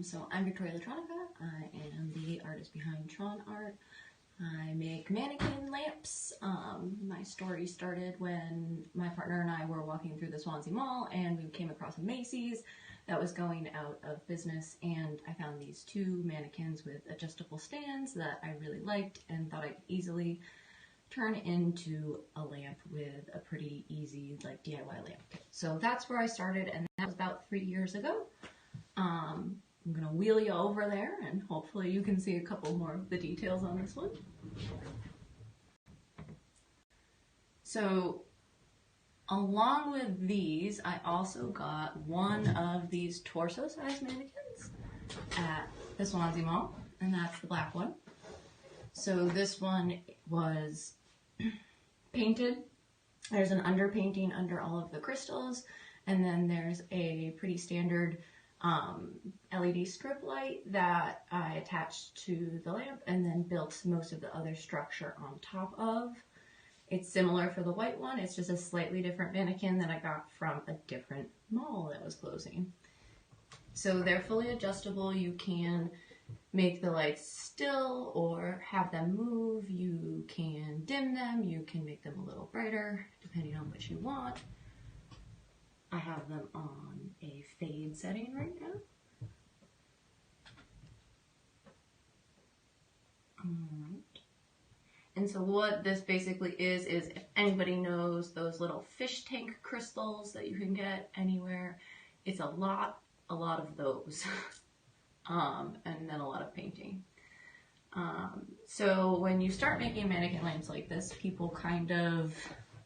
So I'm Victoria Latronica. I am the artist behind Tron Art. I make Manikin Lamps. My story started when my partner and I were walking through the Swansea Mall and we came across a Macy's that was going out of business, and I found these two mannequins with adjustable stands that I really liked and thought I could easily turn into a lamp with a pretty easy DIY lamp kit. So that's where I started, and that was about 3 years ago. I'm gonna wheel you over there and hopefully you can see a couple more of the details on this one. So along with these, I also got one of these torso-sized mannequins at the Swansea Mall, and that's the black one. So this one was painted. There's an underpainting under all of the crystals, and then there's a pretty standard LED strip light that I attached to the lamp and then built most of the other structure on top of. It's similar for the white one, it's just a slightly different mannequin that I got from a different mall that was closing. So they're fully adjustable. You can make the lights still or have them move. You can dim them, you can make them a little brighter depending on what you want. I have them on a fade setting right now. Alright. And so what this basically is if anybody knows those little fish tank crystals that you can get anywhere, it's a lot of those. And then a lot of painting. So when you start making mannequin lamps like this, people kind of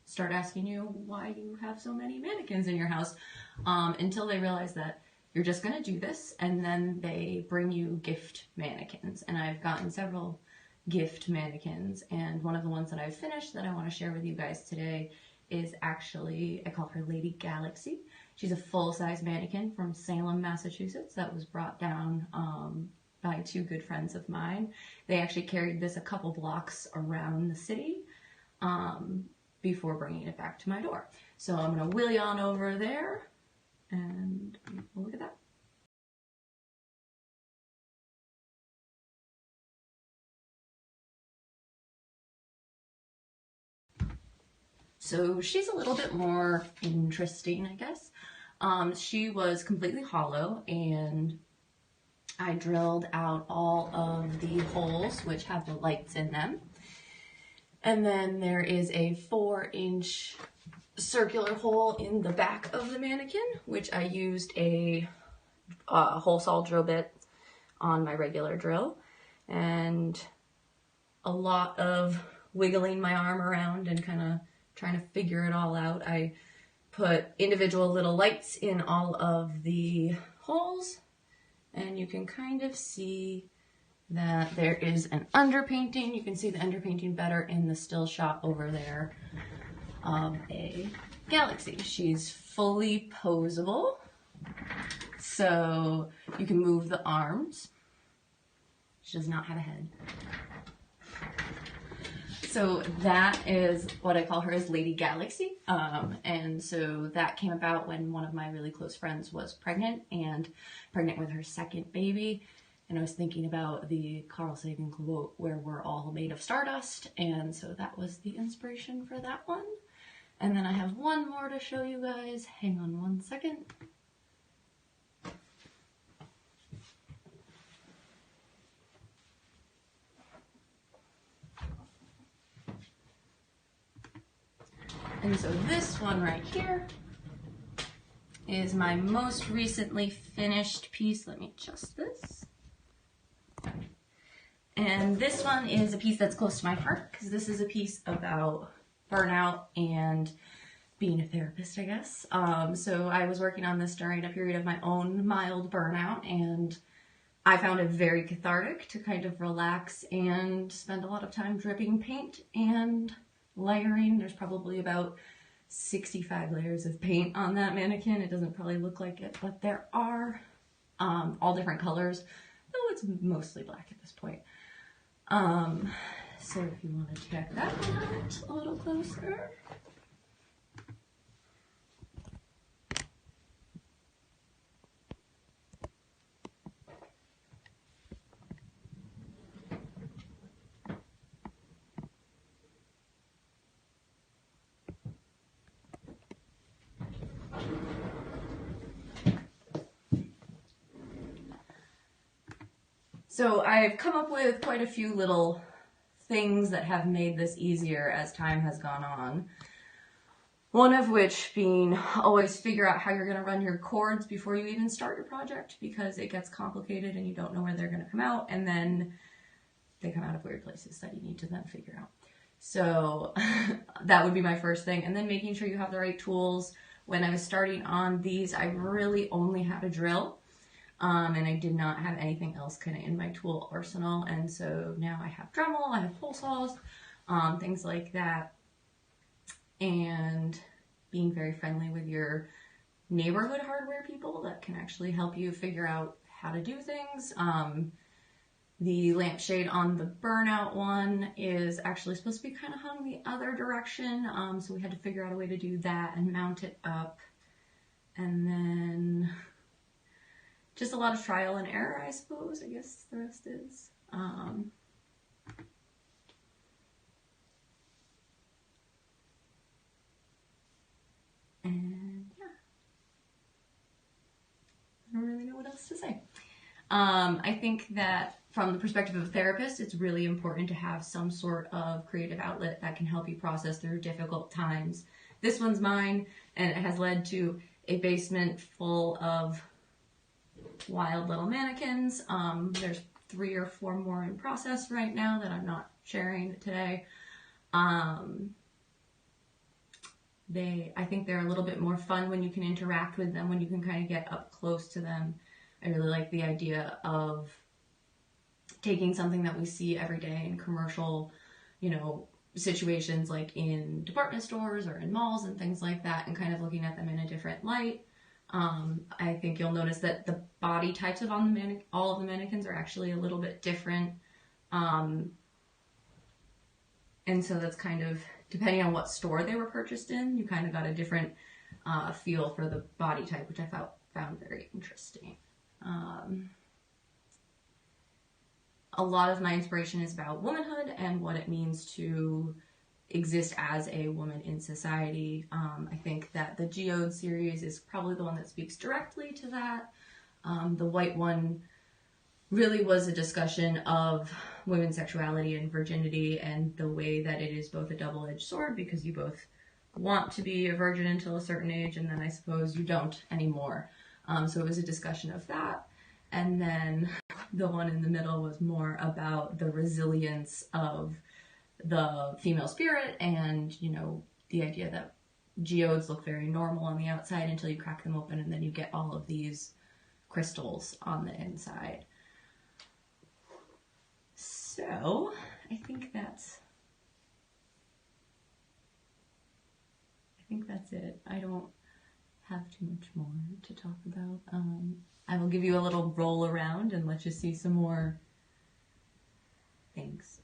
start asking you why you have so many mannequins in your house, until they realize that you're just going to do this, and then they bring you gift mannequins. And I've gotten several gift mannequins, and one of the ones that I've finished that I want to share with you guys today is actually, I call her Lady Galaxy. She's a full-size mannequin from Salem, Massachusetts that was brought down by two good friends of mine. They actually carried this a couple blocks around the city before bringing it back to my door. So I'm going to wheel you on over there and we'll look at that. So she's a little bit more interesting, I guess. She was completely hollow, and I drilled out all of the holes which have the lights in them. And then there is a 4-inch circular hole in the back of the mannequin, which I used a hole saw drill bit on my regular drill, and a lot of wiggling my arm around and kind of trying to figure it all out. I put individual little lights in all of the holes, and you can kind of see that there is an underpainting. You can see the underpainting better in the still shot over there of a galaxy. She's fully posable, so you can move the arms. She does not have a head. So that is what I call her as Lady Galaxy. And so that came about when one of my really close friends was pregnant with her second baby. And I was thinking about the Carl Sagan quote, where we're all made of stardust. And so that was the inspiration for that one. And then I have one more to show you guys. Hang on one second. And so this one right here is my most recently finished piece. Let me adjust this. And this one is a piece that's close to my heart, because this is a piece about burnout and being a therapist, I guess. So I was working on this during a period of my own mild burnout, and I found it very cathartic to kind of relax and spend a lot of time dripping paint and layering. There's probably about 65 layers of paint on that mannequin. It doesn't probably look like it, but there are all different colors, though it's mostly black at this point. So if you want to check that out a little closer. So I've come up with quite a few little things that have made this easier as time has gone on. One of which being always figure out how you're going to run your chords before you even start your project, because it gets complicated and you don't know where they're going to come out, and then they come out of weird places that you need to then figure out. So that would be my first thing. And then making sure you have the right tools. When I was starting on these, I really only had a drill. And I did not have anything else kind of in my tool arsenal. And so now I have Dremel, I have hole saws, things like that. And being very friendly with your neighborhood hardware people that can actually help you figure out how to do things. The lampshade on the burnout one is actually supposed to be kind of hung the other direction. So we had to figure out a way to do that and mount it up. And then just a lot of trial and error, I suppose, I guess the rest is. And yeah, I don't really know what else to say. I think that from the perspective of a therapist, it's really important to have some sort of creative outlet that can help you process through difficult times. This one's mine, and it has led to a basement full of wild little mannequins. There's 3 or 4 more in process right now that I'm not sharing today. I think they're a little bit more fun when you can interact with them, when you can kind of get up close to them. I really like the idea of taking something that we see every day in commercial, situations like in department stores or in malls and things like that, and kind of looking at them in a different light. I think you'll notice that the body types of all of the mannequins are actually a little bit different. And so that's kind of, depending on what store they were purchased in, you kind of got a different feel for the body type, which I found very interesting. A lot of my inspiration is about womanhood and what it means to exist as a woman in society. I think that the Geode series is probably the one that speaks directly to that. The white one really was a discussion of women's sexuality and virginity, and the way that it is both a double-edged sword, because you both want to be a virgin until a certain age, and then I suppose you don't anymore. So it was a discussion of that. And then the one in the middle was more about the resilience of the female spirit, and the idea that geodes look very normal on the outside until you crack them open, and then you get all of these crystals on the inside. So I think that's it. I don't have too much more to talk about. I will give you a little roll around and let you see some more things.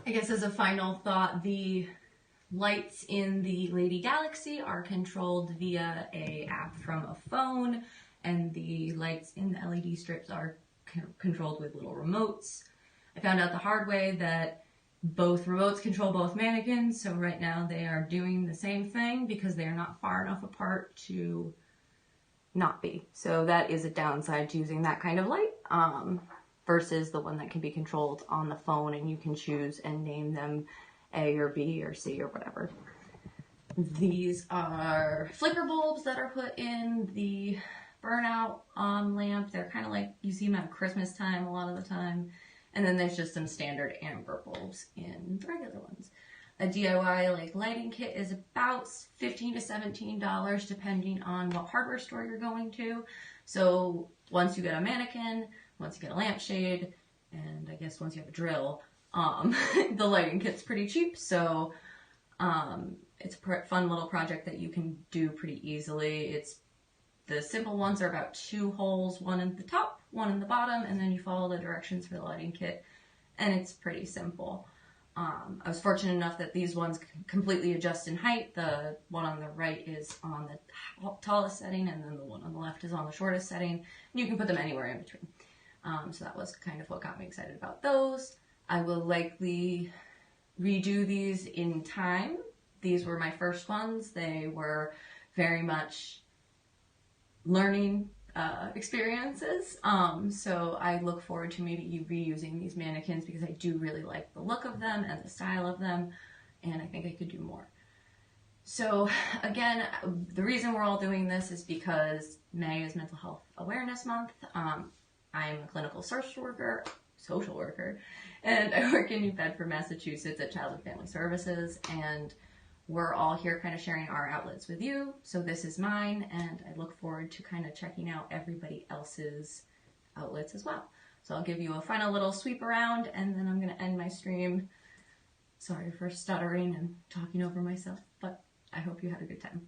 I guess as a final thought, the lights in the Lady Galaxy are controlled via a app from a phone, and the lights in the LED strips are controlled with little remotes. I found out the hard way that both remotes control both mannequins, so right now they are doing the same thing because they are not far enough apart to not be. So that is a downside to using that kind of light versus the one that can be controlled on the phone, and you can choose and name them A or B or C or whatever. These are flicker bulbs that are put in the burnout lamp. They're kind of like, you see them at Christmas time a lot of the time. And then there's just some standard amber bulbs in the regular ones. A DIY like lighting kit is about $15 to $17 depending on what hardware store you're going to. So once you get a mannequin, once you get a lampshade, and I guess once you have a drill, the lighting kit's pretty cheap. So it's a fun little project that you can do pretty easily. The simple ones are about 2 holes, one in the top, one in the bottom, and then you follow the directions for the lighting kit, and it's pretty simple. I was fortunate enough that these ones completely adjust in height. The one on the right is on the tallest setting, and then the one on the left is on the shortest setting. And you can put them anywhere in between. So that was kind of what got me excited about those. I will likely redo these in time. These were my first ones. They were very much learning experiences. So I look forward to maybe reusing these mannequins because I do really like the look of them and the style of them, and I think I could do more. So again, the reason we're all doing this is because May is Mental Health Awareness Month. I am a clinical social worker, and I work in New Bedford, Massachusetts at Child and Family Services, and we're all here kind of sharing our outlets with you. So this is mine, and I look forward to kind of checking out everybody else's outlets as well. So I'll give you a final little sweep around, and then I'm going to end my stream. Sorry for stuttering and talking over myself, but I hope you had a good time.